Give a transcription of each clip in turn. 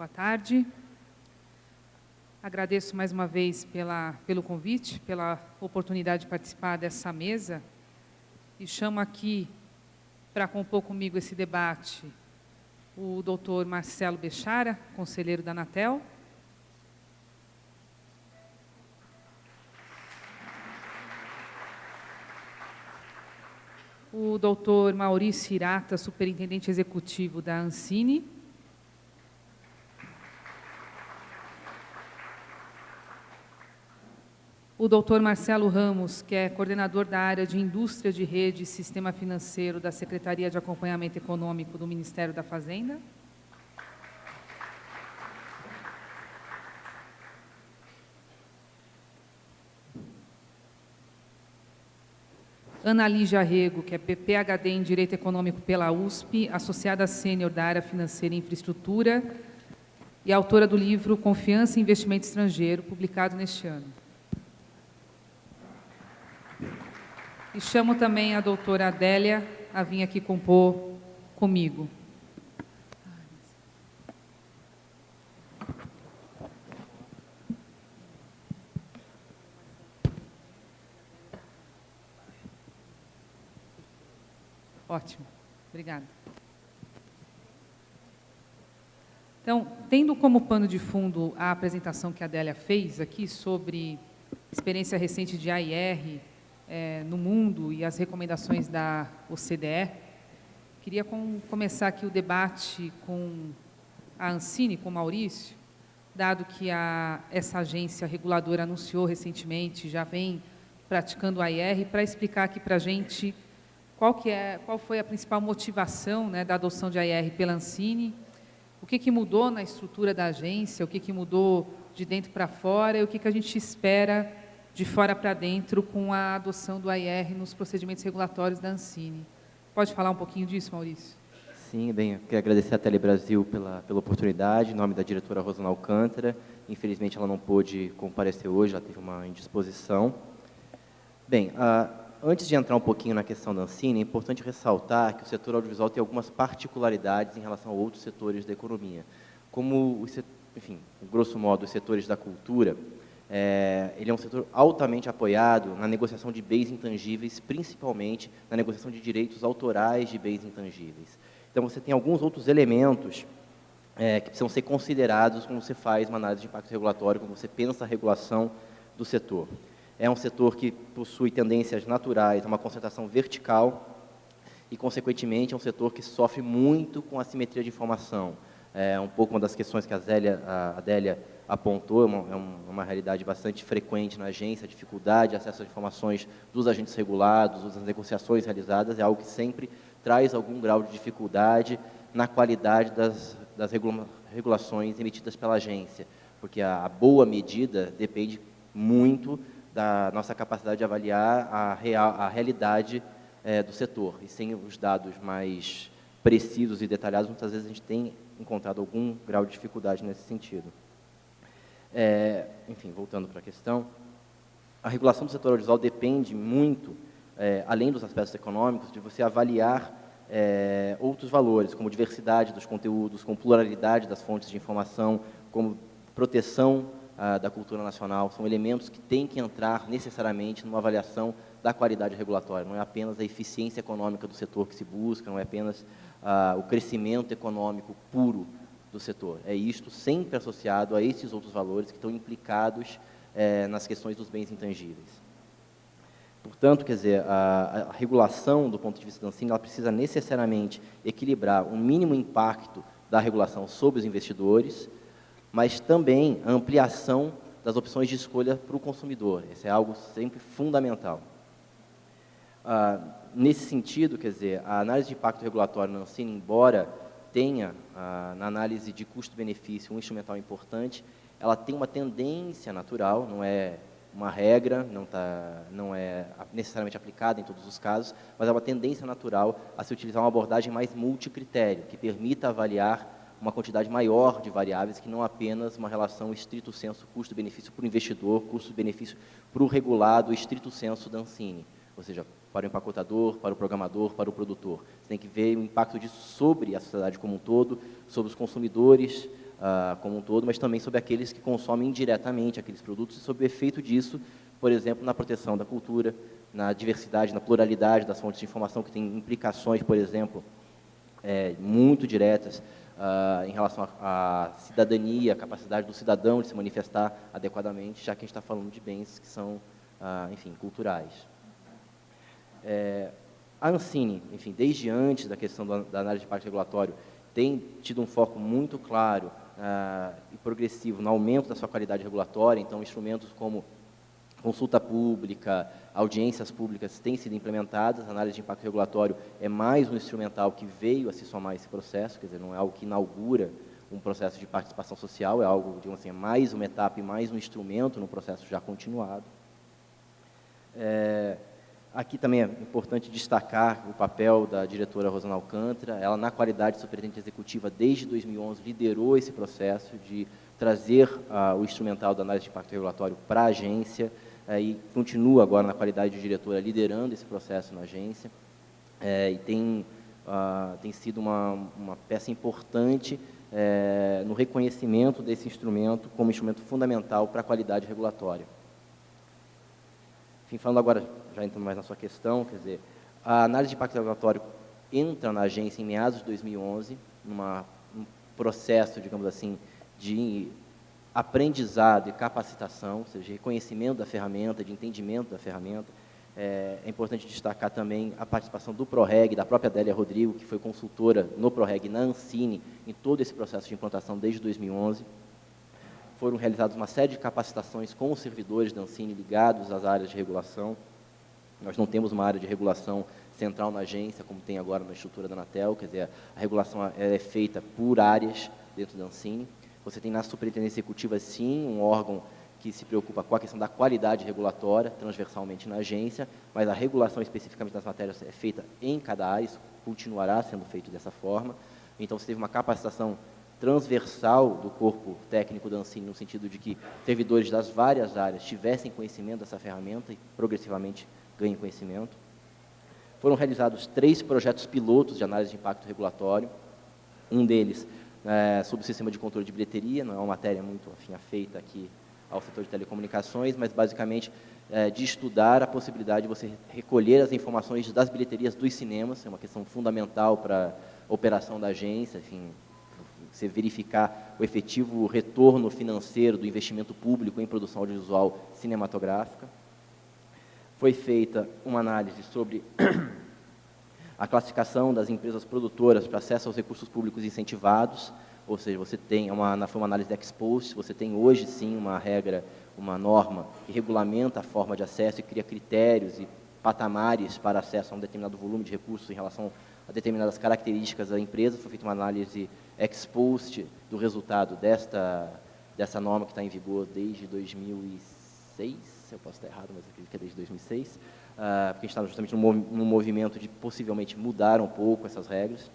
Boa tarde. Agradeço mais uma vez pelo convite, pela oportunidade de participar dessa mesa e chamo aqui para compor comigo esse debate o doutor Marcelo Bechara, conselheiro da Anatel, o doutor Maurício Hirata, superintendente executivo da Ancine, o doutor Marcelo Ramos, que é coordenador da área de Indústria de Rede e Sistema Financeiro da Secretaria de Acompanhamento Econômico do Ministério da Fazenda, Ana Lígia Rego, que é PhD em Direito Econômico pela USP, associada sênior da área financeira e infraestrutura e autora do livro Confiança e Investimento Estrangeiro, publicado neste ano. E chamo também a doutora Adélia a vir aqui compor comigo. Ótimo, obrigada. Então, tendo como pano de fundo a apresentação que a Adélia fez aqui sobre experiência recente de AIR no mundo e as recomendações da OCDE, queria começar aqui o debate com a Ancine, com o Maurício, dado que essa agência reguladora anunciou recentemente, já vem praticando AIR, para explicar aqui para a gente qual foi a principal motivação, né, da adoção de AIR pela Ancine, o que mudou na estrutura da agência, o que mudou de dentro para fora e o que a gente espera de fora para dentro com a adoção do AIR nos procedimentos regulatórios da Ancine. Pode falar um pouquinho disso, Maurício? Sim, bem, eu quero agradecer à Telebrasil pela oportunidade, em nome da diretora Rosana Alcântara. Infelizmente, ela não pôde comparecer hoje, ela teve uma indisposição. Bem, antes de entrar um pouquinho na questão da Ancine, é importante ressaltar que o setor audiovisual tem algumas particularidades em relação a outros setores da economia. Como, enfim, grosso modo, os setores da cultura, ele é um setor altamente apoiado na negociação de bens intangíveis, principalmente na negociação de direitos autorais de bens intangíveis. Então, você tem alguns outros elementos que precisam ser considerados quando você faz uma análise de impacto regulatório, quando você pensa a regulação do setor. É um setor que possui tendências naturais a uma concentração vertical e, consequentemente, é um setor que sofre muito com a assimetria de informação. É um pouco uma das questões que a Adélia apontou, é uma realidade bastante frequente na agência, a dificuldade de acesso às informações dos agentes regulados, das negociações realizadas, é algo que sempre traz algum grau de dificuldade na qualidade das regulações emitidas pela agência, porque a boa medida depende muito da nossa capacidade de avaliar a realidade do setor, e sem os dados mais precisos e detalhados, muitas vezes a gente tem encontrado algum grau de dificuldade nesse sentido. Enfim, voltando para a questão, a regulação do setor audiovisual depende muito, além dos aspectos econômicos, de você avaliar outros valores, como diversidade dos conteúdos, como pluralidade das fontes de informação, como proteção da cultura nacional. São elementos que têm que entrar necessariamente numa avaliação da qualidade regulatória. Não é apenas a eficiência econômica do setor que se busca, não é apenas o crescimento econômico puro do setor. É isto sempre associado a esses outros valores que estão implicados nas questões dos bens intangíveis. Portanto, quer dizer, a regulação, do ponto de vista da Ancine, ela precisa necessariamente equilibrar o mínimo impacto da regulação sobre os investidores, mas também a ampliação das opções de escolha para o consumidor. Isso é algo sempre fundamental. Nesse sentido, quer dizer, a análise de impacto regulatório na Ancine, embora tenha, na análise de custo-benefício, um instrumental importante, ela tem uma tendência natural, não é uma regra, não é necessariamente aplicada em todos os casos, mas é uma tendência natural a se utilizar uma abordagem mais multicritério, que permita avaliar uma quantidade maior de variáveis, que não apenas uma relação estrito sensu custo-benefício para o investidor, custo-benefício para o regulado estrito sensu da Ancine, ou seja, para o empacotador, para o programador, para o produtor. Você tem que ver o impacto disso sobre a sociedade como um todo, sobre os consumidores, como um todo, mas também sobre aqueles que consomem indiretamente aqueles produtos e sobre o efeito disso, por exemplo, na proteção da cultura, na diversidade, na pluralidade das fontes de informação, que tem implicações, por exemplo, muito diretas em relação à cidadania, à capacidade do cidadão de se manifestar adequadamente, já que a gente está falando de bens que são, enfim, culturais. A Ancine, enfim, desde antes da questão da análise de impacto regulatório, tem tido um foco muito claro e progressivo no aumento da sua qualidade regulatória, então instrumentos como consulta pública, audiências públicas têm sido implementadas, a análise de impacto regulatório é mais um instrumental que veio a se somar a esse processo, quer dizer, não é algo que inaugura um processo de participação social, é algo, digamos assim, é mais uma etapa e mais um instrumento no processo já continuado. Aqui também é importante destacar o papel da diretora Rosana Alcântara. Ela, na qualidade de superintendente executiva, desde 2011, liderou esse processo de trazer o instrumental da análise de impacto regulatório para a agência, e continua agora, na qualidade de diretora, liderando esse processo na agência, e tem sido uma peça importante no reconhecimento desse instrumento como instrumento fundamental para a qualidade regulatória. Enfim, falando agora, já entrando mais na sua questão, quer dizer, a análise de impacto regulatório entra na agência em meados de 2011, num processo, digamos assim, de aprendizado e capacitação, ou seja, reconhecimento da ferramenta, de entendimento da ferramenta. É importante destacar também a participação do PROREG, da própria Adélia Rodrigo, que foi consultora no PROREG, na Ancine, em todo esse processo de implantação desde 2011. Foram realizadas uma série de capacitações com os servidores da Ancine ligados às áreas de regulação. Nós não temos uma área de regulação central na agência, como tem agora na estrutura da Anatel, quer dizer, a regulação é feita por áreas dentro da Ancine. Você tem na superintendência executiva, sim, um órgão que se preocupa com a questão da qualidade regulatória, transversalmente na agência, mas a regulação especificamente das matérias é feita em cada área, isso continuará sendo feito dessa forma. Então, você teve uma capacitação transversal do corpo técnico da Ancine, no sentido de que servidores das várias áreas tivessem conhecimento dessa ferramenta e progressivamente ganhem conhecimento. Foram realizados 3 projetos pilotos de análise de impacto regulatório, um deles sobre o sistema de controle de bilheteria, não é uma matéria muito afeita aqui ao setor de telecomunicações, mas basicamente de estudar a possibilidade de você recolher as informações das bilheterias dos cinemas, é uma questão fundamental para a operação da agência, enfim, você verificar o efetivo retorno financeiro do investimento público em produção audiovisual cinematográfica. Foi feita uma análise sobre a classificação das empresas produtoras para acesso aos recursos públicos incentivados, ou seja, você tem foi uma análise ex post, você tem hoje sim uma regra, uma norma que regulamenta a forma de acesso e cria critérios e patamares para acesso a um determinado volume de recursos em relação a determinadas características da empresa. Foi feita uma análise ex post do resultado dessa norma que está em vigor desde 2006, eu posso estar errado, mas acredito que é desde 2006, porque a gente está justamente num movimento de possivelmente mudar um pouco essas regras.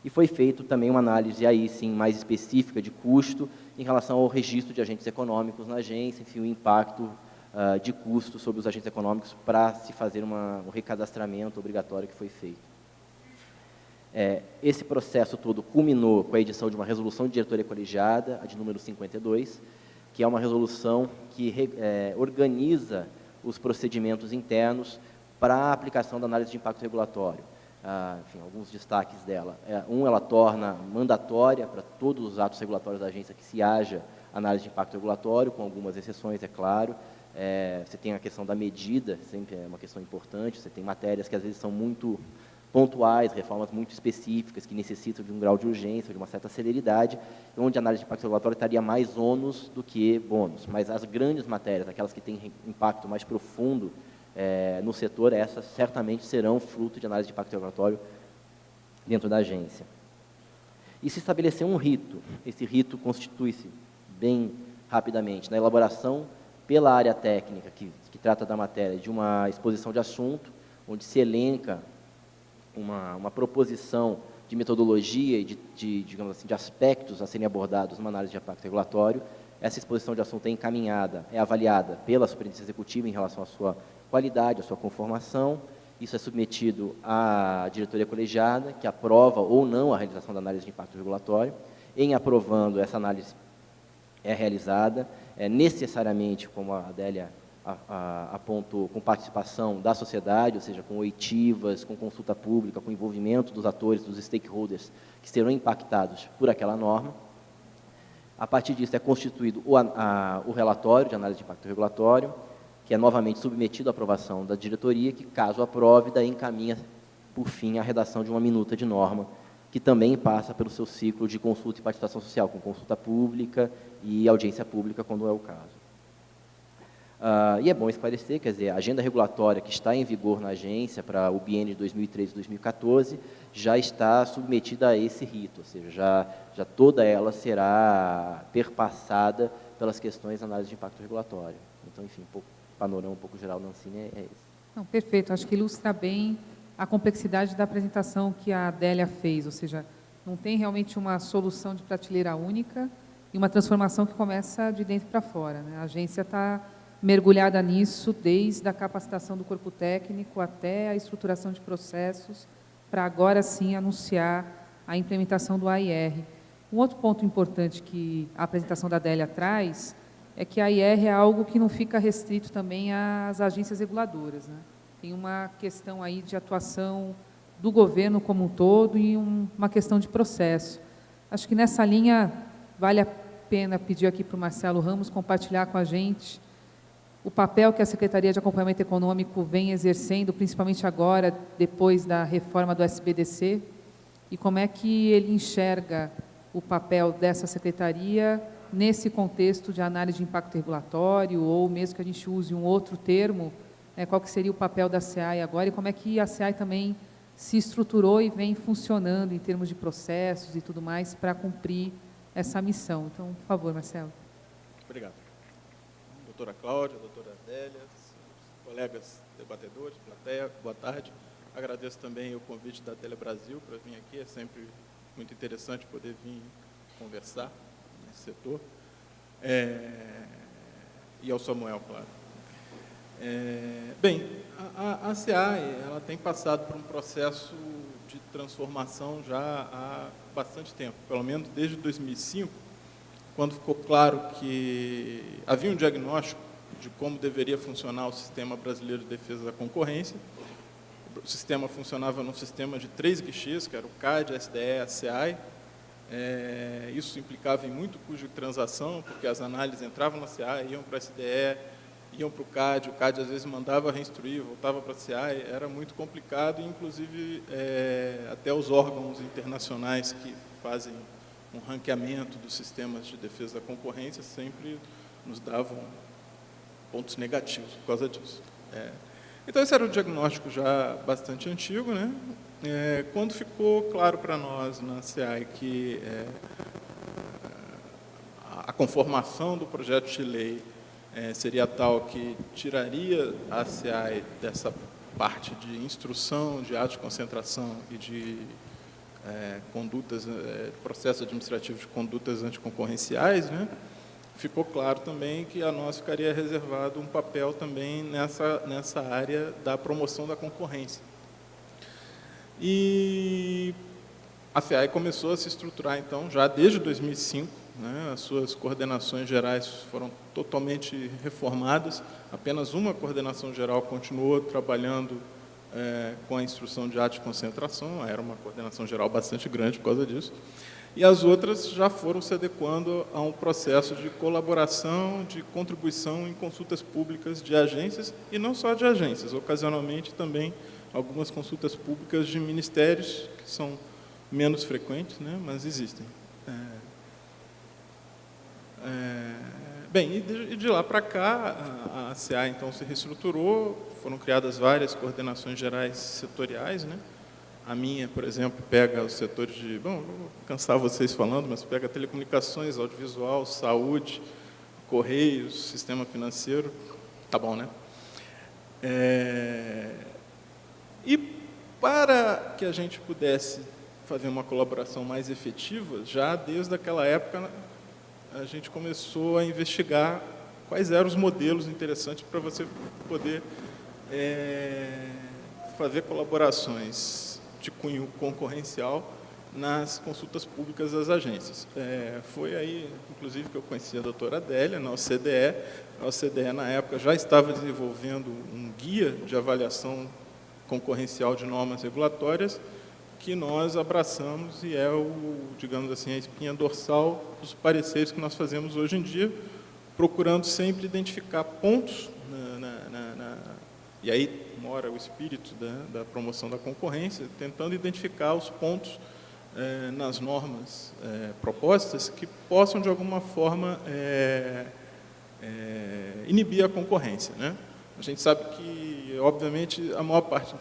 E foi feito também uma análise, aí sim, mais específica de custo em relação ao registro de agentes econômicos na agência, enfim, o impacto de custo sobre os agentes econômicos para se fazer um recadastramento obrigatório que foi feito. Esse processo todo culminou com a edição de uma resolução de diretoria colegiada, a de número 52, que é uma resolução que organiza os procedimentos internos para a aplicação da análise de impacto regulatório. Enfim, alguns destaques dela. Ela torna mandatória para todos os atos regulatórios da agência que se haja análise de impacto regulatório, com algumas exceções, é claro. Você tem a questão da medida, sempre é uma questão importante. Você tem matérias que às vezes são muito pontuais, reformas muito específicas, que necessitam de um grau de urgência, de uma certa celeridade, onde a análise de impacto regulatório estaria mais ônus do que bônus. Mas as grandes matérias, aquelas que têm impacto mais profundo no setor, essas certamente serão fruto de análise de impacto regulatório dentro da agência. E se estabeleceu um rito. Esse rito constitui-se, bem rapidamente, na elaboração pela área técnica que trata da matéria de uma exposição de assunto, onde se elenca uma proposição de metodologia e digamos assim, de aspectos a serem abordados numa análise de impacto regulatório. Essa exposição de assunto é encaminhada, é avaliada pela superintendência executiva em relação à sua qualidade, à sua conformação. Isso é submetido à diretoria colegiada, que aprova ou não a realização da análise de impacto regulatório. em aprovando, essa análise é realizada, necessariamente, como a Adélia apontou, com participação da sociedade, ou seja, com oitivas, com consulta pública, com envolvimento dos atores, dos stakeholders que serão impactados por aquela norma. A partir disso é constituído o relatório de análise de impacto regulatório, que é novamente submetido à aprovação da diretoria, que, caso aprove, daí encaminha, por fim, a redação de uma minuta de norma, que também passa pelo seu ciclo de consulta e participação social, com consulta pública e audiência pública, quando é o caso. E é bom esclarecer, quer dizer, a agenda regulatória que está em vigor na agência para o biênio de 2013 e 2014 já está submetida a esse rito, ou seja, já toda ela será perpassada pelas questões de análise de impacto regulatório. Então, enfim, panorama um pouco geral da Ancine é esse. Não, perfeito, acho que ilustra bem a complexidade da apresentação que a Adélia fez, ou seja, não tem realmente uma solução de prateleira única e uma transformação que começa de dentro para fora, né? A agência está mergulhada nisso, desde a capacitação do corpo técnico até a estruturação de processos, para agora sim anunciar a implementação do AIR. Um outro ponto importante que a apresentação da Adélia traz é que a AIR é algo que não fica restrito também às agências reguladoras, né? Tem uma questão aí de atuação do governo como um todo e uma questão de processo. Acho que nessa linha vale a pena pedir aqui para o Marcelo Ramos compartilhar com a gente o papel que a Secretaria de Acompanhamento Econômico vem exercendo, principalmente agora, depois da reforma do SBDC, e como é que ele enxerga o papel dessa Secretaria nesse contexto de análise de impacto regulatório, ou mesmo que a gente use um outro termo, qual que seria o papel da SEAI agora, e como é que a SEAI também se estruturou e vem funcionando em termos de processos e tudo mais para cumprir essa missão. Então, por favor, Marcelo. Obrigado. Doutora Cláudia, doutora Adélia, colegas debatedores, plateia, boa tarde. Agradeço também o convite da Telebrasil para vir aqui, é sempre muito interessante poder vir conversar nesse setor. E ao Samuel, claro. Bem, a SEAI ela tem passado por um processo de transformação já há bastante tempo, pelo menos desde 2005, quando ficou claro que havia um diagnóstico de como deveria funcionar o Sistema Brasileiro de Defesa da Concorrência. O sistema funcionava num sistema de 3 guichês, que era o CAD, a SDE e a SEAI. Isso implicava em muito custo de transação, porque as análises entravam na SEAI, iam para a SDE, iam para o CAD às vezes mandava reinstruir, voltava para a SEAI, era muito complicado, e inclusive até os órgãos internacionais que fazem um ranqueamento dos sistemas de defesa da concorrência sempre nos davam pontos negativos por causa disso. Então, esse era um diagnóstico já bastante antigo, né? Quando ficou claro para nós na SEAI que a conformação do projeto de lei seria tal que tiraria a SEAI dessa parte de instrução de atos de concentração e de condutas, processo administrativo de condutas anticoncorrenciais, né? Ficou claro também que a nós ficaria reservado um papel também nessa área da promoção da concorrência. E a SEAI começou a se estruturar, então, já desde 2005, né? As suas coordenações gerais foram totalmente reformadas, apenas uma coordenação geral continuou trabalhando com a instrução de atos de concentração, era uma coordenação geral bastante grande por causa disso, e as outras já foram se adequando a um processo de colaboração, de contribuição em consultas públicas de agências, e não só de agências, ocasionalmente também algumas consultas públicas de ministérios, que são menos frequentes, né, mas existem. Bem, e de lá para cá, a SEAI, então, se reestruturou, foram criadas várias coordenações gerais setoriais, né? A minha, por exemplo, pega os setores de... Bom, não vou cansar vocês falando, mas pega telecomunicações, audiovisual, saúde, correios, sistema financeiro. Tá bom, né? E para que a gente pudesse fazer uma colaboração mais efetiva, já desde aquela época, a gente começou a investigar quais eram os modelos interessantes para você poder fazer colaborações de cunho concorrencial nas consultas públicas das agências. Foi aí, inclusive, que eu conheci a doutora Adélia, na OCDE. A OCDE, na época, já estava desenvolvendo um guia de avaliação concorrencial de normas regulatórias, que nós abraçamos e é digamos assim, a espinha dorsal dos pareceres que nós fazemos hoje em dia, procurando sempre identificar pontos, e aí mora o espírito da promoção da concorrência, tentando identificar os pontos nas normas propostas que possam, de alguma forma, inibir a concorrência, né? A gente sabe que, obviamente, a maior parte,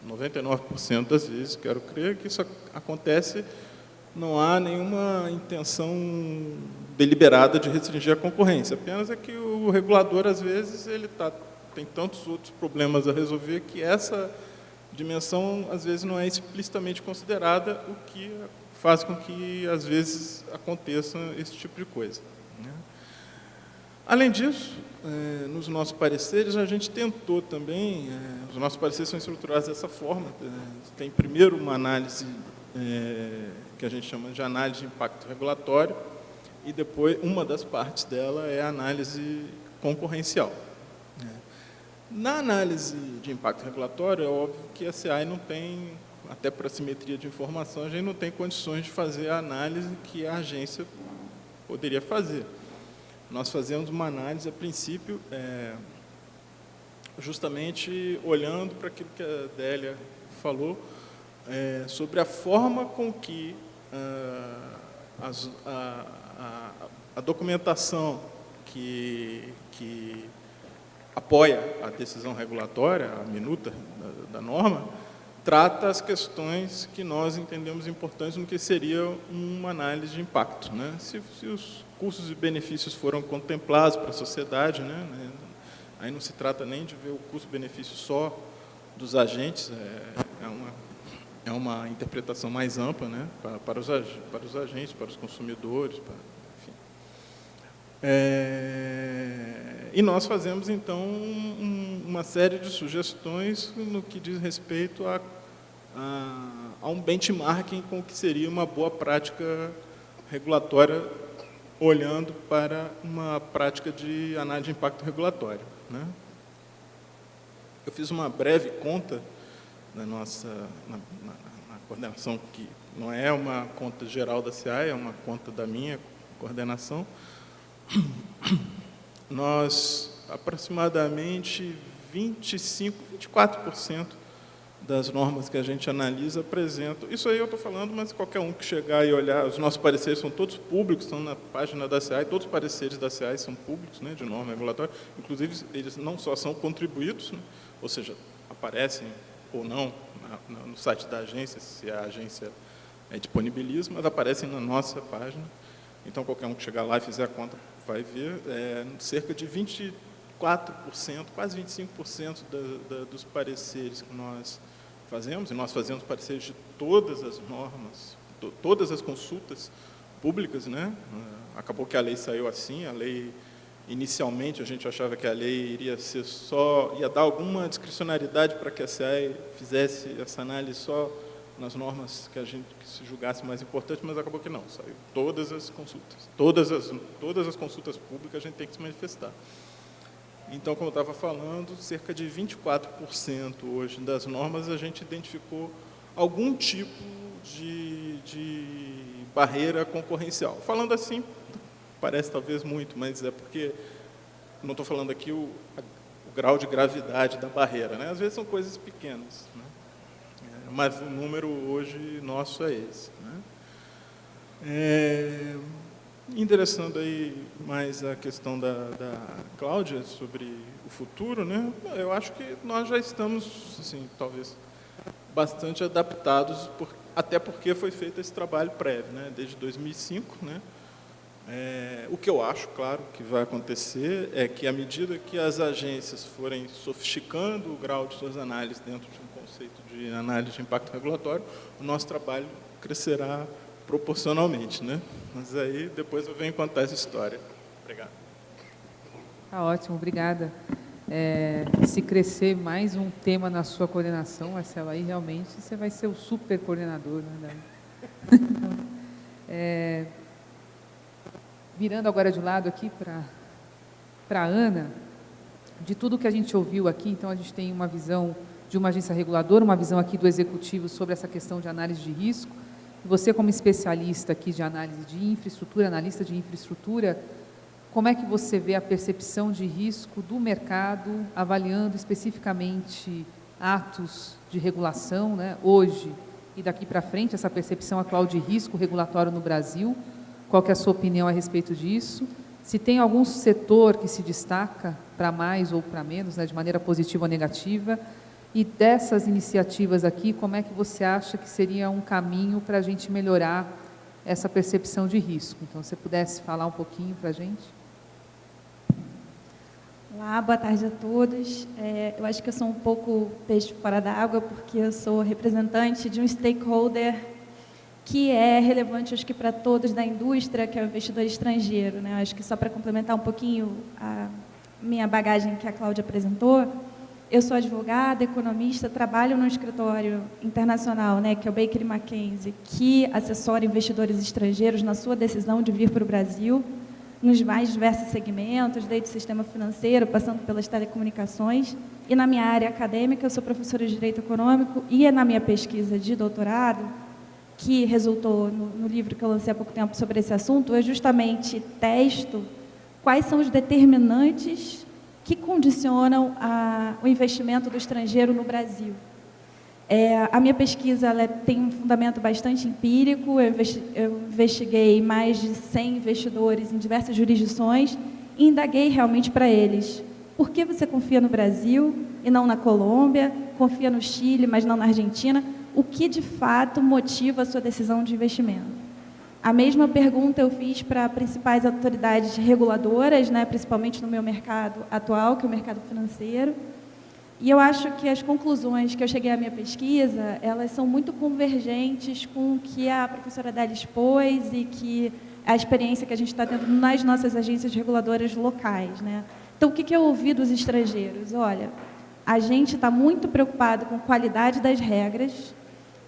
99% das vezes, quero crer, que isso acontece, não há nenhuma intenção deliberada de restringir a concorrência, apenas é que o regulador, às vezes, tem tantos outros problemas a resolver que essa dimensão, às vezes, não é explicitamente considerada, o que faz com que, às vezes, aconteça esse tipo de coisa, né? Além disso, nos nossos pareceres, a gente tentou também, os nossos pareceres são estruturados dessa forma, tem primeiro uma análise que a gente chama de análise de impacto regulatório, e depois, uma das partes dela é a análise concorrencial. Na análise de impacto regulatório, é óbvio que a SEAI não tem, até para simetria de informação, a gente não tem condições de fazer a análise que a agência poderia fazer. Nós fazemos uma análise, a princípio, justamente olhando para aquilo que a Adélia falou, sobre a forma com que a documentação que apoia a decisão regulatória, a minuta da norma, trata as questões que nós entendemos importantes no que seria uma análise de impacto, né? Se os custos e benefícios foram contemplados para a sociedade, né? Aí não se trata nem de ver o custo-benefício só dos agentes, é uma interpretação mais ampla, né? Para os agentes, para os consumidores, enfim. E nós fazemos, então, uma série de sugestões no que diz respeito a um benchmarking com o que seria uma boa prática regulatória, olhando para uma prática de análise de impacto regulatório, né? Eu fiz uma breve conta na coordenação, que não é uma conta geral da SEAI, é uma conta da minha coordenação. Nós, aproximadamente 24% das normas que a gente analisa apresentam. Isso aí eu estou falando, mas qualquer um que chegar e olhar, os nossos pareceres são todos públicos, estão na página da SEAI, todos os pareceres da SEAI são públicos, né, de norma regulatória, inclusive eles não só são contribuídos, né, ou seja, aparecem ou não no site da agência, se a agência disponibiliza, mas aparecem na nossa página. Então, qualquer um que chegar lá e fizer a conta vai ver, cerca de 24%, quase 25% dos pareceres que nós fazemos, e nós fazemos pareceres de todas as normas, todas as consultas públicas, né? Acabou que a lei saiu assim, a lei, inicialmente, a gente achava que a lei ia dar alguma discricionariedade para que a SEAI fizesse essa análise só nas normas que se julgasse mais importante, mas acabou que não, saiu todas as consultas. Todas as consultas públicas a gente tem que se manifestar. Então, como eu estava falando, cerca de 24% hoje das normas a gente identificou algum tipo de barreira concorrencial. Falando assim, parece talvez muito, mas é porque não estou falando aqui o grau de gravidade da barreira, né? Às vezes são coisas pequenas, né? Mas o número hoje nosso é esse, né? Endereçando aí mais a questão da Cláudia sobre o futuro, né? Eu acho que nós já estamos, assim, talvez, bastante adaptados, até porque foi feito esse trabalho prévio, né? Desde 2005, né? O que eu acho, claro, que vai acontecer é que, à medida que as agências forem sofisticando o grau de suas análises dentro de um conceito de análise de impacto regulatório, o nosso trabalho crescerá proporcionalmente, né? Mas aí depois eu venho contar essa história. Obrigado. Tá ótimo, obrigada. Se crescer mais um tema na sua coordenação, Marcelo, aí realmente você vai ser o super coordenador, né, Virando agora de lado aqui para a Ana, de tudo que a gente ouviu aqui, então a gente tem uma visão de uma agência reguladora, uma visão aqui do executivo sobre essa questão de análise de risco. Você, como especialista aqui de análise de infraestrutura, analista de infraestrutura, como é que você vê a percepção de risco do mercado, avaliando especificamente atos de regulação, né, hoje e daqui para frente, essa percepção atual de risco regulatório no Brasil? Qual que é a sua opinião a respeito disso? Se tem algum setor que se destaca para mais ou para menos, né, de maneira positiva ou negativa, e dessas iniciativas aqui, como é que você acha que seria um caminho para a gente melhorar essa percepção de risco? Então, se você pudesse falar um pouquinho para a gente. Olá, boa tarde a todos. Eu acho que eu sou um pouco peixe fora da água, porque eu sou representante de um stakeholder que é relevante, acho que para todos da indústria, que é o investidor estrangeiro, né? Acho que só para complementar um pouquinho a minha bagagem que a Cláudia apresentou, eu sou advogada, economista, trabalho no escritório internacional, né, que é o Baker McKenzie, que assessora investidores estrangeiros na sua decisão de vir para o Brasil, nos mais diversos segmentos, desde o sistema financeiro, passando pelas telecomunicações. E na minha área acadêmica, eu sou professora de Direito Econômico, e na minha pesquisa de doutorado, que resultou no livro que eu lancei há pouco tempo sobre esse assunto, eu justamente testo quais são os determinantes que condicionam o investimento do estrangeiro no Brasil. A minha pesquisa tem um fundamento bastante empírico, eu investiguei mais de 100 investidores em diversas jurisdições e indaguei realmente para eles: por que você confia no Brasil e não na Colômbia, confia no Chile, mas não na Argentina? O que de fato motiva a sua decisão de investimento? A mesma pergunta eu fiz para principais autoridades reguladoras, né, principalmente no meu mercado atual, que é o mercado financeiro. E eu acho que as conclusões que eu cheguei à minha pesquisa, elas são muito convergentes com o que a professora Adélia expôs e que a experiência que a gente está tendo nas nossas agências reguladoras locais, né? Então, o que eu ouvi dos estrangeiros? Olha, a gente está muito preocupado com a qualidade das regras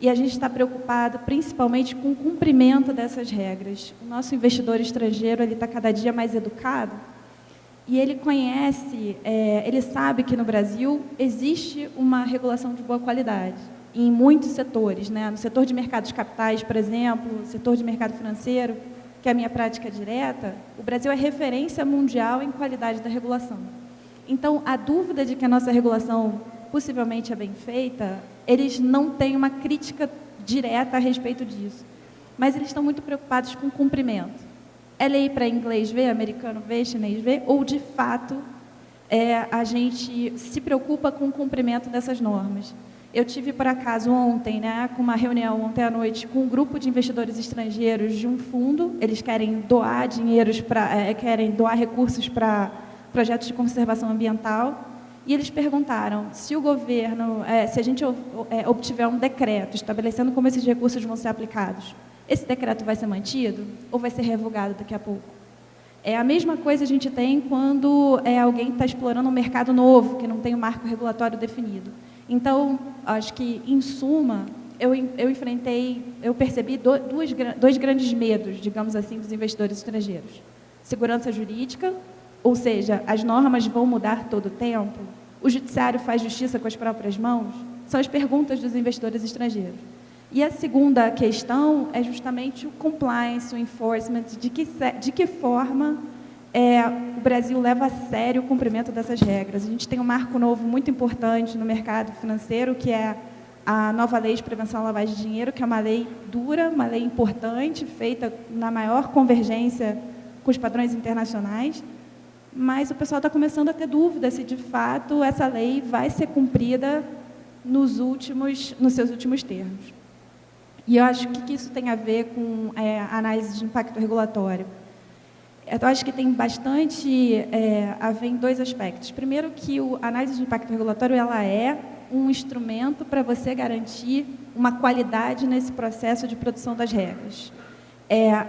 e a gente está preocupado principalmente com o cumprimento dessas regras. O nosso investidor estrangeiro, ele está cada dia mais educado e ele conhece, ele sabe que no Brasil existe uma regulação de boa qualidade em muitos setores, né? No setor de mercados de capitais, por exemplo, no setor de mercado financeiro, que é a minha prática direta, o Brasil é referência mundial em qualidade da regulação. Então, a dúvida de que a nossa regulação possivelmente é bem feita, eles não têm uma crítica direta a respeito disso, mas eles estão muito preocupados com o cumprimento. É lei para inglês ver, americano ver, chinês ver, ou de fato a gente se preocupa com o cumprimento dessas normas? Eu tive, por acaso, ontem, né, com uma reunião ontem à noite com um grupo de investidores estrangeiros de um fundo. Eles querem doar querem doar recursos para projetos de conservação ambiental. E eles perguntaram se o governo, se a gente obtiver um decreto estabelecendo como esses recursos vão ser aplicados, esse decreto vai ser mantido ou vai ser revogado daqui a pouco? A mesma coisa a gente tem quando alguém está explorando um mercado novo, que não tem um marco regulatório definido. Então, acho que, em suma, eu percebi dois grandes medos, digamos assim, dos investidores estrangeiros. Segurança jurídica, ou seja, as normas vão mudar todo o tempo? O judiciário faz justiça com as próprias mãos? São as perguntas dos investidores estrangeiros. E a segunda questão é justamente o compliance, o enforcement, de que forma o Brasil leva a sério o cumprimento dessas regras. A gente tem um marco novo muito importante no mercado financeiro, que é a nova lei de prevenção à lavagem de dinheiro, que é uma lei dura, uma lei importante, feita na maior convergência com os padrões internacionais, mas o pessoal está começando a ter dúvida se, de fato, essa lei vai ser cumprida nos seus últimos termos. E eu acho que isso tem a ver com a análise de impacto regulatório. Eu acho que tem bastante a ver em dois aspectos. Primeiro, que a análise de impacto regulatório ela é um instrumento para você garantir uma qualidade nesse processo de produção das regras.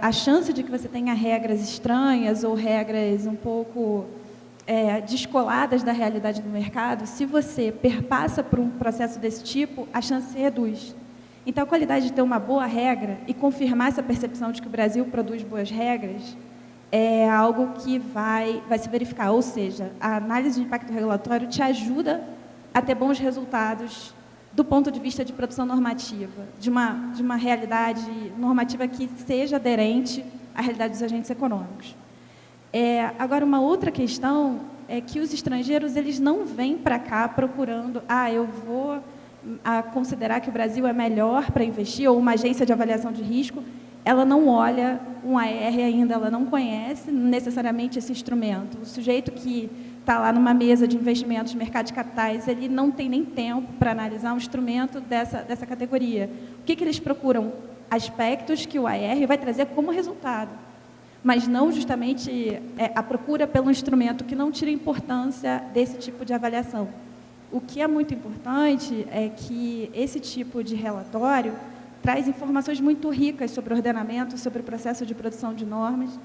A chance de que você tenha regras estranhas ou regras um pouco descoladas da realidade do mercado, se você perpassa por um processo desse tipo, a chance se reduz. Então, a qualidade de ter uma boa regra e confirmar essa percepção de que o Brasil produz boas regras é algo que vai se verificar. Ou seja, a análise de impacto regulatório te ajuda a ter bons resultados do ponto de vista de produção normativa, de uma realidade normativa que seja aderente à realidade dos agentes econômicos. Agora, uma outra questão é que os estrangeiros eles não vêm para cá procurando, eu vou considerar que o Brasil é melhor para investir, ou uma agência de avaliação de risco, ela não olha um AR ainda, ela não conhece necessariamente esse instrumento. O sujeito que está lá numa mesa de investimentos, mercado de capitais, ele não tem nem tempo para analisar um instrumento dessa categoria. O que eles procuram? Aspectos que o AR vai trazer como resultado, mas não justamente a procura pelo instrumento que não tira importância desse tipo de avaliação. O que é muito importante é que esse tipo de relatório traz informações muito ricas sobre ordenamento, sobre o processo de produção de normas,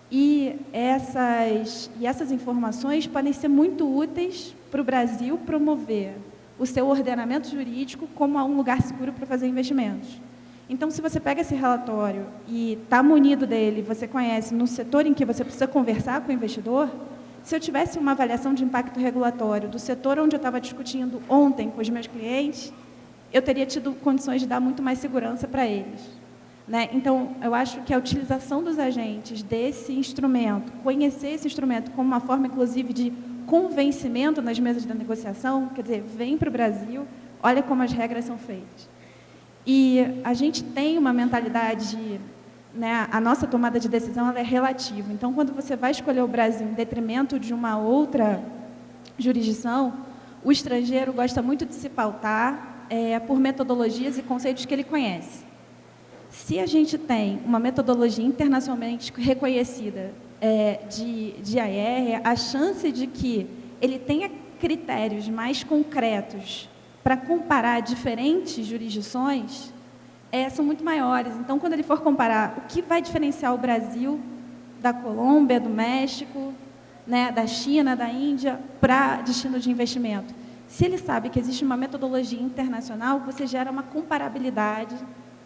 e essas informações podem ser muito úteis para o Brasil promover o seu ordenamento jurídico como um lugar seguro para fazer investimentos. Então, se você pega esse relatório e está munido dele, você conhece no setor em que você precisa conversar com o investidor, se eu tivesse uma avaliação de impacto regulatório do setor onde eu estava discutindo ontem com os meus clientes, eu teria tido condições de dar muito mais segurança para eles. Né? Então, eu acho que a utilização dos agentes desse instrumento, conhecer esse instrumento como uma forma, inclusive, de convencimento nas mesas de negociação, quer dizer, vem para o Brasil, olha como as regras são feitas. E a gente tem uma mentalidade, né, a nossa tomada de decisão ela é relativa. Então, quando você vai escolher o Brasil em detrimento de uma outra jurisdição, o estrangeiro gosta muito de se pautar por metodologias e conceitos que ele conhece. Se a gente tem uma metodologia internacionalmente reconhecida de AR, a chance de que ele tenha critérios mais concretos para comparar diferentes jurisdições são muito maiores. Então, quando ele for comparar o que vai diferenciar o Brasil da Colômbia, do México, né, da China, da Índia, para destino de investimento, se ele sabe que existe uma metodologia internacional, você gera uma comparabilidade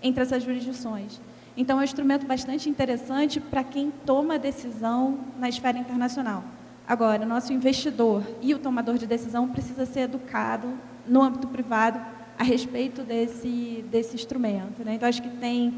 entre essas jurisdições. Então, é um instrumento bastante interessante para quem toma decisão na esfera internacional. Agora, o nosso investidor e o tomador de decisão precisa ser educado no âmbito privado a respeito desse instrumento. Né? Então, acho que tem,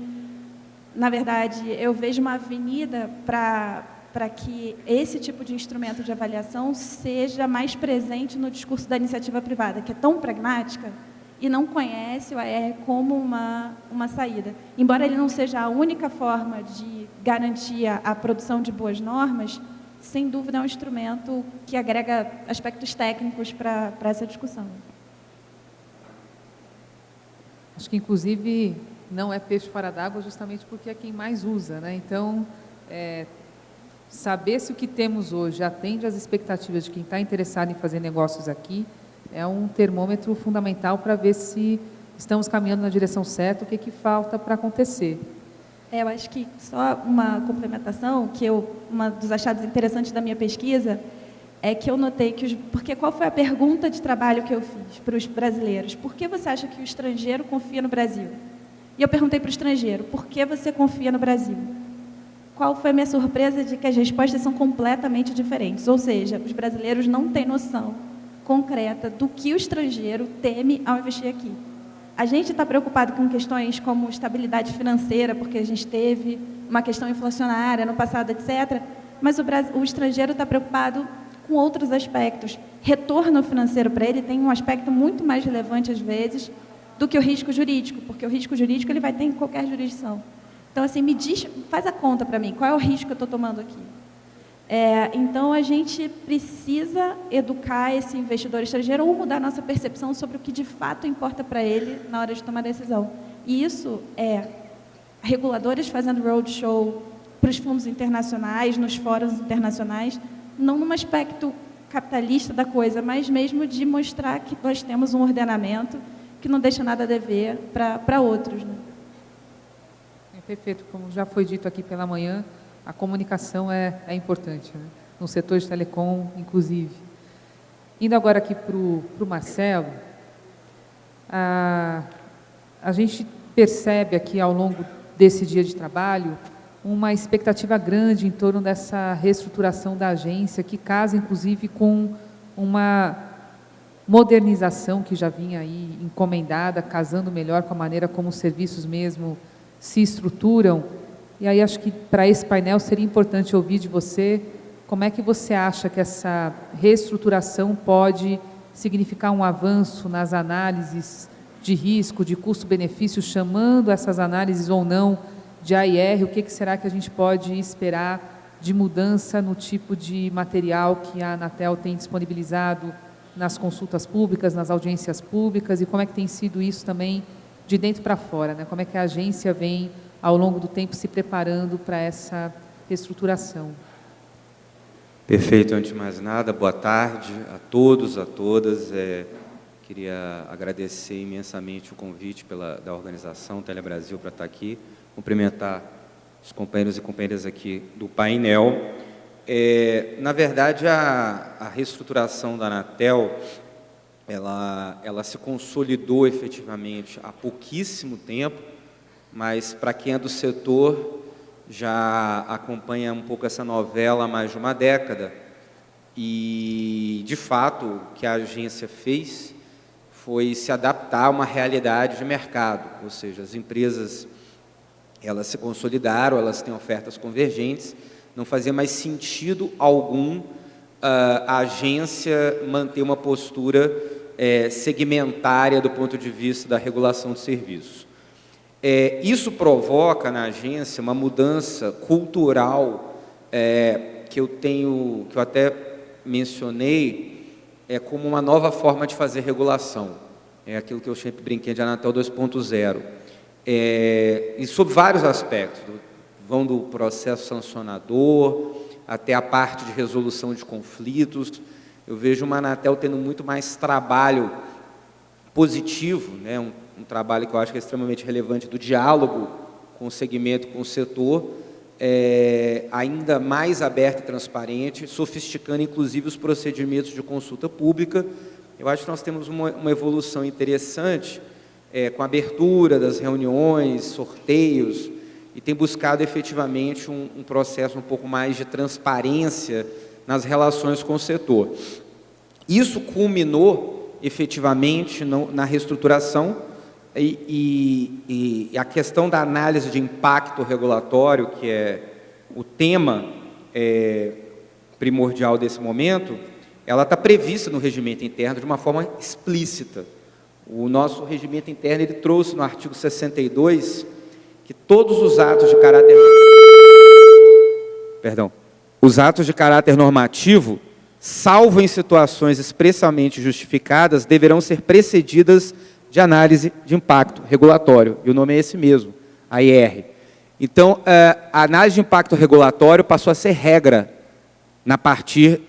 na verdade, eu vejo uma avenida para que esse tipo de instrumento de avaliação seja mais presente no discurso da iniciativa privada, que é tão pragmática e não conhece o AR como uma saída. Embora ele não seja a única forma de garantir a produção de boas normas, sem dúvida é um instrumento que agrega aspectos técnicos para essa discussão. Acho que, inclusive, não é peixe fora d'água justamente porque é quem mais usa, né? Então, saber se o que temos hoje atende às expectativas de quem está interessado em fazer negócios aqui é um termômetro fundamental para ver se estamos caminhando na direção certa, o que falta para acontecer. Eu acho que só uma complementação, uma dos achados interessantes da minha pesquisa é que eu notei que porque qual foi a pergunta de trabalho que eu fiz para os brasileiros? Por que você acha que o estrangeiro confia no Brasil? E eu perguntei para o estrangeiro, por que você confia no Brasil? Qual foi a minha surpresa de que as respostas são completamente diferentes? Ou seja, os brasileiros não têm noção concreta do que o estrangeiro teme ao investir aqui. A gente está preocupado com questões como estabilidade financeira, porque a gente teve uma questão inflacionária no passado, etc. Mas o estrangeiro está preocupado com outros aspectos. Retorno financeiro para ele tem um aspecto muito mais relevante, às vezes, do que o risco jurídico, porque o risco jurídico ele vai ter em qualquer jurisdição. Então, assim, faz a conta para mim, qual é o risco que eu estou tomando aqui? Então, a gente precisa educar esse investidor estrangeiro ou mudar a nossa percepção sobre o que de fato importa para ele na hora de tomar decisão. E isso reguladores fazendo roadshow para os fundos internacionais, nos fóruns internacionais, não num aspecto capitalista da coisa, mas mesmo de mostrar que nós temos um ordenamento que não deixa nada a dever para outros. Né? Perfeito. Como já foi dito aqui pela manhã, a comunicação é importante, né? No setor de telecom, inclusive. Indo agora aqui para o Marcelo, a gente percebe aqui ao longo desse dia de trabalho uma expectativa grande em torno dessa reestruturação da agência, que casa, inclusive, com uma modernização que já vinha aí encomendada, casando melhor com a maneira como os serviços mesmo se estruturam. E aí acho que para esse painel seria importante ouvir de você como é que você acha que essa reestruturação pode significar um avanço nas análises de risco, de custo-benefício, chamando essas análises ou não de AIR, o que será que a gente pode esperar de mudança no tipo de material que a Anatel tem disponibilizado nas consultas públicas, nas audiências públicas, e como é que tem sido isso também de dentro para fora, né? Como é que a agência vem, ao longo do tempo, se preparando para essa reestruturação? Perfeito. Antes de mais nada, boa tarde a todos, a todas. Queria agradecer imensamente o convite da organização Telebrasil para estar aqui, cumprimentar os companheiros e companheiras aqui do painel. Na verdade, a reestruturação da Anatel, ela se consolidou efetivamente há pouquíssimo tempo, mas para quem é do setor já acompanha um pouco essa novela há mais de uma década. E, de fato, o que a agência fez foi se adaptar a uma realidade de mercado, ou seja, as empresas elas se consolidaram, elas têm ofertas convergentes, não fazia mais sentido algum a agência manter uma postura segmentária do ponto de vista da regulação de serviços. Isso provoca na agência uma mudança cultural que eu até mencionei como uma nova forma de fazer regulação. É aquilo que eu sempre brinquei de Anatel 2.0. E sob vários aspectos, vão do processo sancionador até a parte de resolução de conflitos. Eu vejo uma Anatel tendo muito mais trabalho positivo, né? Um trabalho que eu acho que é extremamente relevante do diálogo com o segmento, com o setor, ainda mais aberto e transparente, sofisticando inclusive os procedimentos de consulta pública. Eu acho que nós temos uma evolução interessante com a abertura das reuniões, sorteios, e tem buscado efetivamente um processo um pouco mais de transparência nas relações com o setor. Isso culminou efetivamente na reestruturação e a questão da análise de impacto regulatório, que é o tema primordial desse momento, ela está prevista no regimento interno de uma forma explícita. O nosso regimento interno ele trouxe no artigo 62 que todos os atos de caráter... Os atos de caráter normativo, salvo em situações expressamente justificadas, deverão ser precedidas de análise de impacto regulatório. E o nome é esse mesmo, AIR. Então, a análise de impacto regulatório passou a ser regra a partir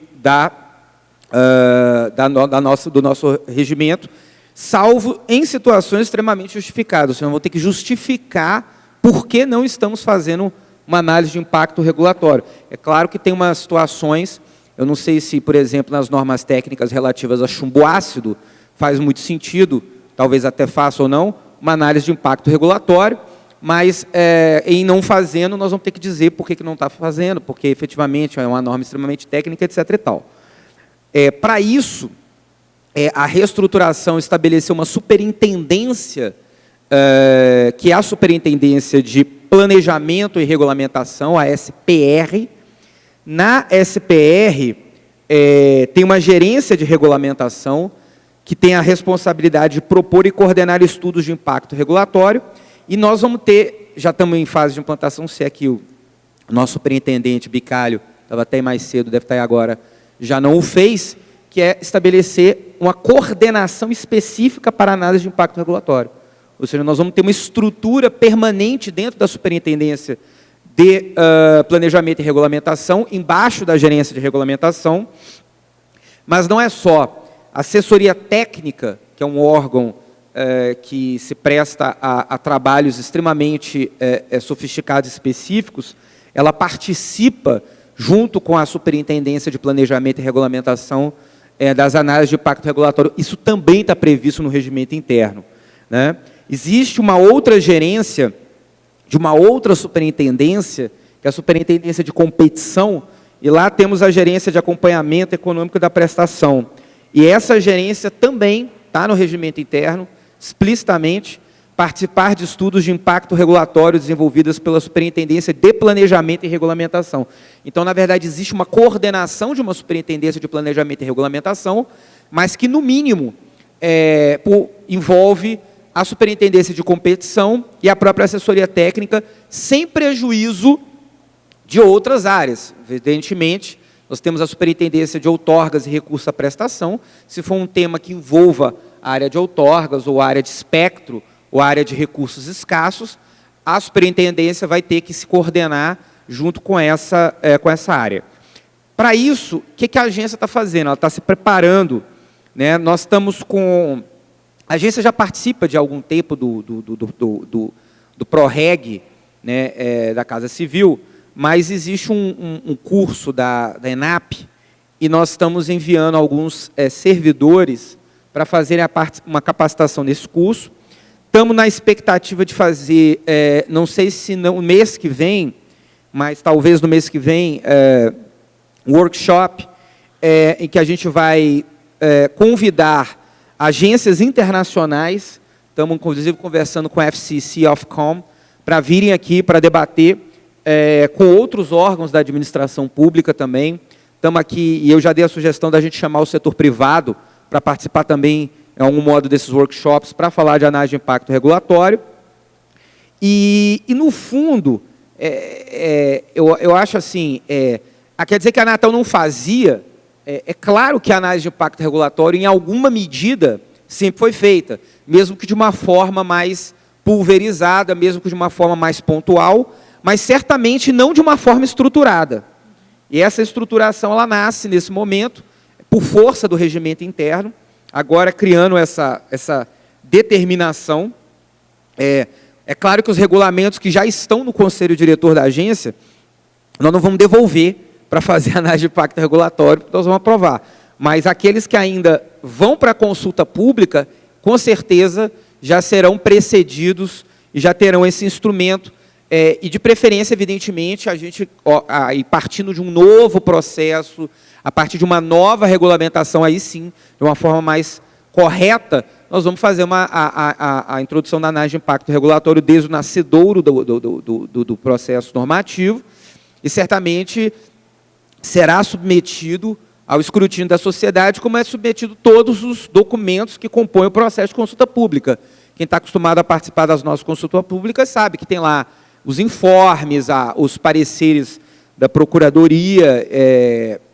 do nosso regimento, salvo em situações extremamente justificadas. Senão, vou ter que justificar por que não estamos fazendo uma análise de impacto regulatório. É claro que tem umas situações, eu não sei se, por exemplo, nas normas técnicas relativas a chumbo ácido, faz muito sentido, talvez até faça ou não, uma análise de impacto regulatório, mas em não fazendo, nós vamos ter que dizer por que não está fazendo, porque efetivamente é uma norma extremamente técnica, etc. e tal. Para isso, a reestruturação estabeleceu uma superintendência, que é a Superintendência de Planejamento e Regulamentação, a SPR. Na SPR, tem uma gerência de regulamentação, que tem a responsabilidade de propor e coordenar estudos de impacto regulatório, e nós vamos ter, já estamos em fase de implantação, se é que o nosso superintendente Bicalho, estava até mais cedo, deve estar aí agora, já não o fez, que é estabelecer uma coordenação específica para análise de impacto regulatório. Ou seja, nós vamos ter uma estrutura permanente dentro da Superintendência de Planejamento e Regulamentação, embaixo da Gerência de Regulamentação, mas não é só. A assessoria técnica, que é um órgão que se presta a trabalhos extremamente sofisticados e específicos, ela participa, junto com a Superintendência de Planejamento e Regulamentação, das análises de impacto regulatório. Isso também está previsto no regimento interno, né? Existe uma outra gerência, de uma outra superintendência, que é a superintendência de competição, e lá temos a gerência de acompanhamento econômico da prestação. E essa gerência também está no regimento interno, explicitamente, participar de estudos de impacto regulatório desenvolvidos pela Superintendência de Planejamento e Regulamentação. Então, na verdade, existe uma coordenação de uma Superintendência de Planejamento e Regulamentação, mas que, no mínimo, envolve a Superintendência de Competição e a própria assessoria técnica, sem prejuízo de outras áreas. Evidentemente, nós temos a Superintendência de Outorgas e Recursos à Prestação. Se for um tema que envolva a área de outorgas ou a área de espectro, ou a área de recursos escassos, a superintendência vai ter que se coordenar junto com essa área. Para isso, o que a agência está fazendo? Ela está se preparando, né? Nós estamos com... A agência já participa de algum tempo do PROREG, né, da Casa Civil, mas existe um curso da ENAP, e nós estamos enviando alguns servidores para fazerem uma capacitação nesse curso. Estamos na expectativa de fazer, não sei se no mês que vem, mas talvez no mês que vem, um workshop em que a gente vai convidar agências internacionais, estamos inclusive conversando com a FCC Ofcom, para virem aqui para debater com outros órgãos da administração pública também. Estamos aqui, e eu já dei a sugestão da gente chamar o setor privado para participar também, em algum modo, desses workshops, para falar de análise de impacto regulatório. E no fundo, eu acho assim, quer dizer que a Anatel não fazia, é claro que a análise de impacto regulatório, em alguma medida, sempre foi feita, mesmo que de uma forma mais pulverizada, mesmo que de uma forma mais pontual, mas certamente não de uma forma estruturada. E essa estruturação, ela nasce nesse momento, por força do regimento interno, agora criando essa determinação. É claro que os regulamentos que já estão no conselho diretor da agência, nós não vamos devolver para fazer análise de impacto regulatório, porque nós vamos aprovar. Mas aqueles que ainda vão para a consulta pública, com certeza já serão precedidos e já terão esse instrumento. E de preferência, evidentemente, a gente, partindo de um novo processo, a partir de uma nova regulamentação, aí sim, de uma forma mais correta, nós vamos fazer a introdução da análise de impacto regulatório desde o nascedouro do processo normativo, e certamente será submetido ao escrutínio da sociedade, como é submetido todos os documentos que compõem o processo de consulta pública. Quem está acostumado a participar das nossas consultas públicas sabe que tem lá os informes, os pareceres da Procuradoria,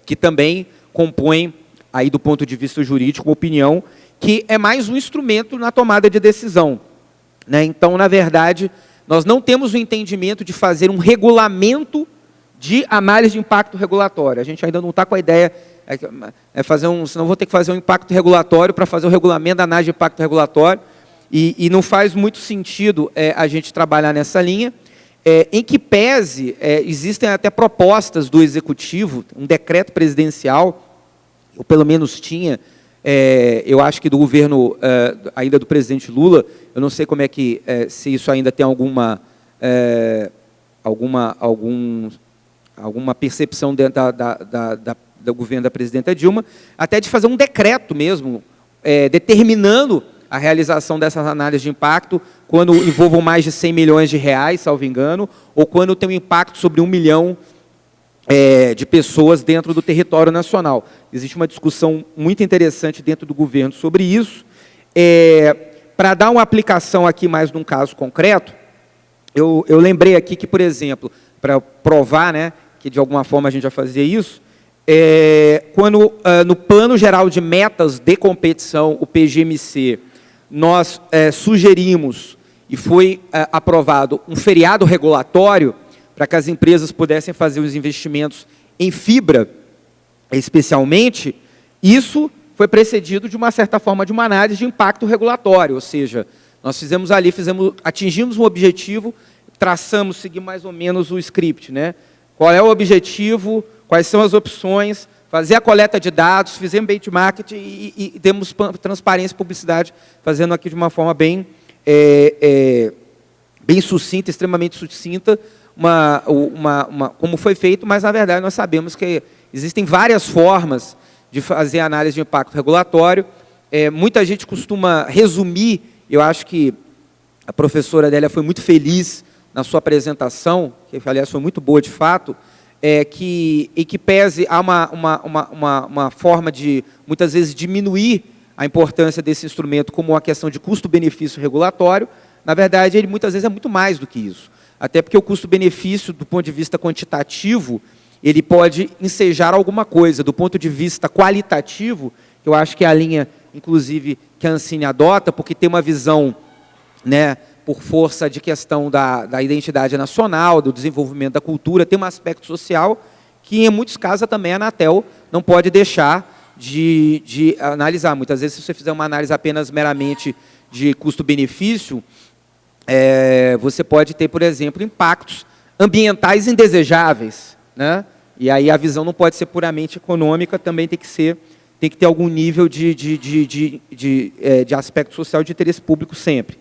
que também compõem, aí do ponto de vista jurídico, uma opinião que é mais um instrumento na tomada de decisão, né? Então, na verdade, nós não temos o entendimento de fazer um regulamento de análise de impacto regulatório. A gente ainda não está com a ideia, senão vou ter que fazer um impacto regulatório para fazer o regulamento da análise de impacto regulatório, e não faz muito sentido a gente trabalhar nessa linha. Em que pese, existem até propostas do Executivo, um decreto presidencial, ou pelo menos tinha, eu acho que do governo, ainda do presidente Lula, eu não sei como é que, se isso ainda tem alguma percepção dentro do governo da presidenta Dilma, até de fazer um decreto mesmo, determinando a realização dessas análises de impacto quando envolvam mais de 100 milhões de reais, salvo engano, ou quando tem um impacto sobre 1 milhão de pessoas dentro do território nacional. Existe uma discussão muito interessante dentro do governo sobre isso. Para dar uma aplicação aqui mais num caso concreto, eu lembrei aqui que, por exemplo, para provar, né, que de alguma forma a gente já fazia isso, quando no Plano Geral de Metas de Competição, o PGMC, nós sugerimos, e foi aprovado, um feriado regulatório para que as empresas pudessem fazer os investimentos em fibra, especialmente, isso foi precedido de uma certa forma de uma análise de impacto regulatório, ou seja, nós fizemos ali, atingimos um objetivo, seguimos mais ou menos o script, né? Qual é o objetivo, quais são as opções, fazer a coleta de dados, fizemos benchmark e demos transparência e publicidade, fazendo aqui de uma forma bem bem sucinta, extremamente sucinta, como foi feito, mas, na verdade, nós sabemos que existem várias formas de fazer análise de impacto regulatório. Muita gente costuma resumir, eu acho que a professora Adélia foi muito feliz na sua apresentação, que, aliás, foi muito boa de fato, que pese a uma forma de, muitas vezes, diminuir a importância desse instrumento como uma questão de custo-benefício regulatório. Na verdade, ele muitas vezes é muito mais do que isso. Até porque o custo-benefício, do ponto de vista quantitativo, ele pode ensejar alguma coisa. Do ponto de vista qualitativo, eu acho que é a linha, inclusive, que a Ancine adota, porque tem uma visão, né, por força de questão da identidade nacional, do desenvolvimento da cultura, tem um aspecto social que, em muitos casos, também a Anatel não pode deixar de analisar. Muitas vezes, se você fizer uma análise apenas meramente de custo-benefício, você pode ter, por exemplo, impactos ambientais indesejáveis, né? E aí a visão não pode ser puramente econômica, também tem que ter algum nível de aspecto social de interesse público sempre.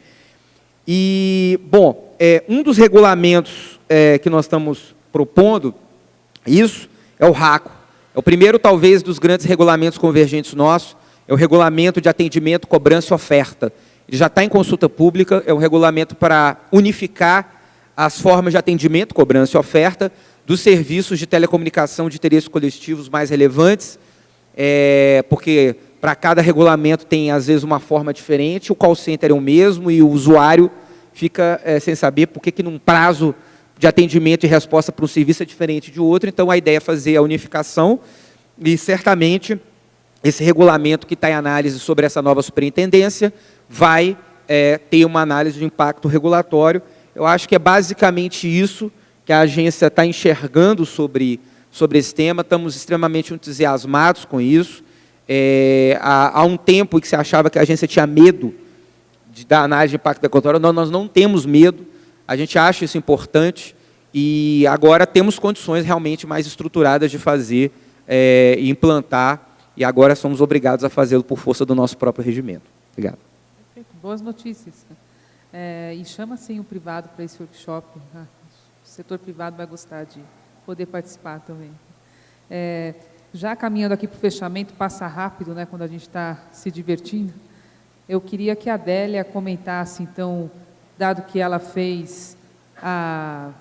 E, bom, um dos regulamentos que nós estamos propondo, isso é o RACO. É o primeiro, talvez, dos grandes regulamentos convergentes nossos, é o Regulamento de Atendimento, Cobrança e Oferta. Ele já está em consulta pública, é um regulamento para unificar as formas de atendimento, cobrança e oferta dos serviços de telecomunicação de interesses coletivos mais relevantes, porque para cada regulamento tem, às vezes, uma forma diferente, o call center é o mesmo e o usuário fica sem saber por que num prazo de atendimento e resposta para um serviço é diferente de outro. Então, a ideia é fazer a unificação e, certamente, esse regulamento que está em análise sobre essa nova superintendência vai ter uma análise de impacto regulatório. Eu acho que é basicamente isso que a agência está enxergando sobre esse tema. Estamos extremamente entusiasmados com isso. Há um tempo em que se achava que a agência tinha medo da análise de impacto regulatório. Nós não temos medo, a gente acha isso importante e agora temos condições realmente mais estruturadas de fazer e implantar, e agora somos obrigados a fazê-lo por força do nosso próprio regimento. Obrigado. Perfeito. Boas notícias. E chama, sim, o privado para esse workshop. O setor privado vai gostar de poder participar também. Já caminhando aqui para o fechamento, passa rápido, né, quando a gente está se divertindo. Eu queria que a Adélia comentasse, então, dado que ela fez a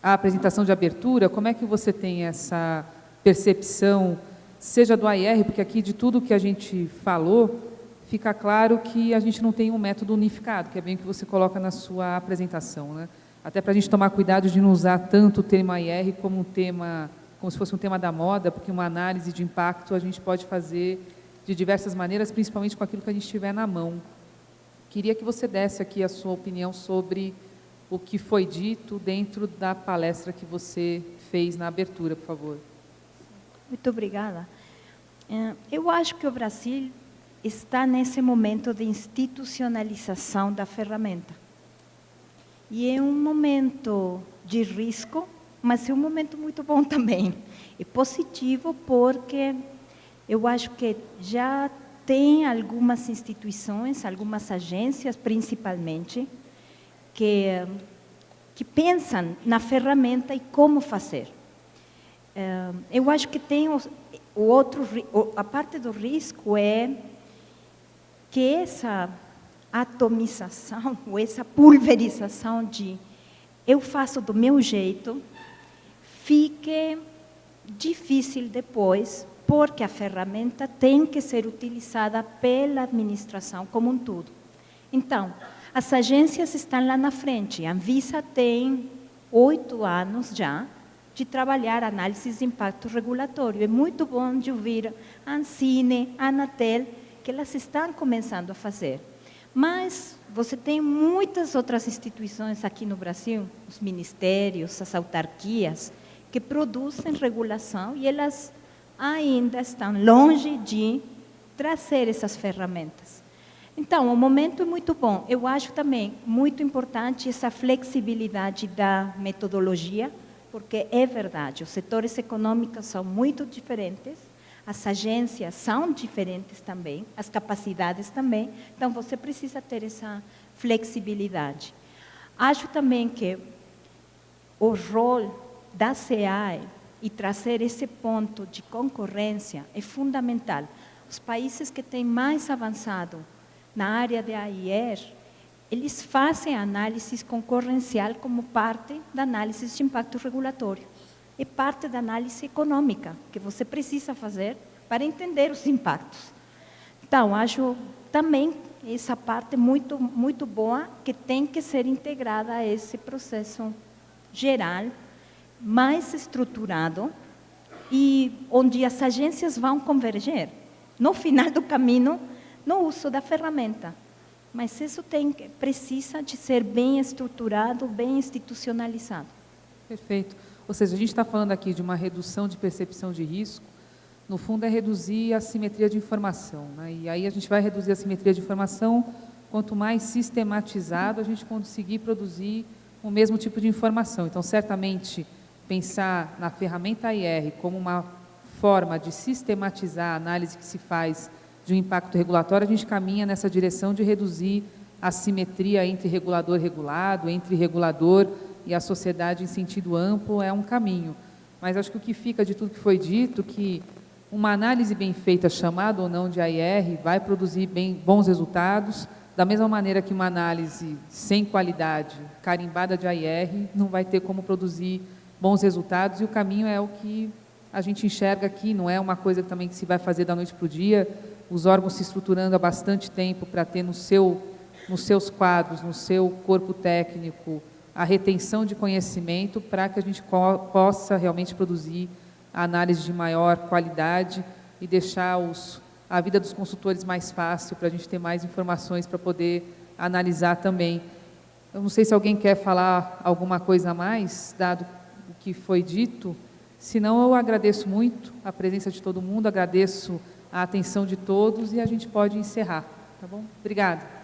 apresentação de abertura, como é que você tem essa percepção, seja do AIR, porque aqui de tudo que a gente falou, fica claro que a gente não tem um método unificado, que é bem o que você coloca na sua apresentação, né? Até para a gente tomar cuidado de não usar tanto o termo AIR como um tema, como se fosse um tema da moda, porque uma análise de impacto a gente pode fazer de diversas maneiras, principalmente com aquilo que a gente tiver na mão. Queria que você desse aqui a sua opinião sobre o que foi dito dentro da palestra que você fez na abertura, por favor. Muito obrigada. Eu acho que o Brasil está nesse momento de institucionalização da ferramenta. E é um momento de risco, mas é um momento muito bom também. É positivo porque eu acho que já tem algumas instituições, algumas agências, principalmente, que pensam na ferramenta e como fazer. Eu acho que tem a parte do risco é que essa atomização, ou essa pulverização de eu faço do meu jeito, fique difícil depois, porque a ferramenta tem que ser utilizada pela administração como um todo. Então, as agências estão lá na frente. A Anvisa tem 8 anos já de trabalhar análises de impacto regulatório. É muito bom de ouvir a Ancine, a Anatel, que elas estão começando a fazer. Mas você tem muitas outras instituições aqui no Brasil, os ministérios, as autarquias, que produzem regulação e elas ainda estão longe de trazer essas ferramentas. Então, o momento é muito bom. Eu acho também muito importante essa flexibilidade da metodologia, porque é verdade, os setores econômicos são muito diferentes, as agências são diferentes também, as capacidades também, então você precisa ter essa flexibilidade. Acho também que o rol da SEAE e trazer esse ponto de concorrência é fundamental. Os países que têm mais avançado na área de AIR, eles fazem análise concorrencial como parte da análise de impacto regulatório. É parte da análise econômica que você precisa fazer para entender os impactos. Então, acho também essa parte muito, muito boa que tem que ser integrada a esse processo geral, mais estruturado e onde as agências vão converger, no final do caminho, no uso da ferramenta. Mas isso precisa de ser bem estruturado, bem institucionalizado. Perfeito. Ou seja, a gente está falando aqui de uma redução de percepção de risco, no fundo é reduzir a simetria de informação, né? E aí a gente vai reduzir a simetria de informação quanto mais sistematizado a gente conseguir produzir o mesmo tipo de informação. Então, certamente, pensar na ferramenta AIR como uma forma de sistematizar a análise que se faz de um impacto regulatório, a gente caminha nessa direção de reduzir a simetria entre regulador e regulado, entre regulador e a sociedade em sentido amplo, é um caminho. Mas acho que o que fica de tudo que foi dito, que uma análise bem feita, chamada ou não de AIR, vai produzir bons resultados, da mesma maneira que uma análise sem qualidade, carimbada de AIR, não vai ter como produzir bons resultados, e o caminho é o que a gente enxerga aqui, não é uma coisa também que se vai fazer da noite para o dia, os órgãos se estruturando há bastante tempo para ter nos seus quadros, no seu corpo técnico, a retenção de conhecimento para que a gente possa realmente produzir a análise de maior qualidade e deixar a vida dos consultores mais fácil, para a gente ter mais informações para poder analisar também. Eu não sei se alguém quer falar alguma coisa a mais, dado o que foi dito, senão eu agradeço muito a presença de todo mundo, agradeço a atenção de todos e a gente pode encerrar, tá bom? Obrigada.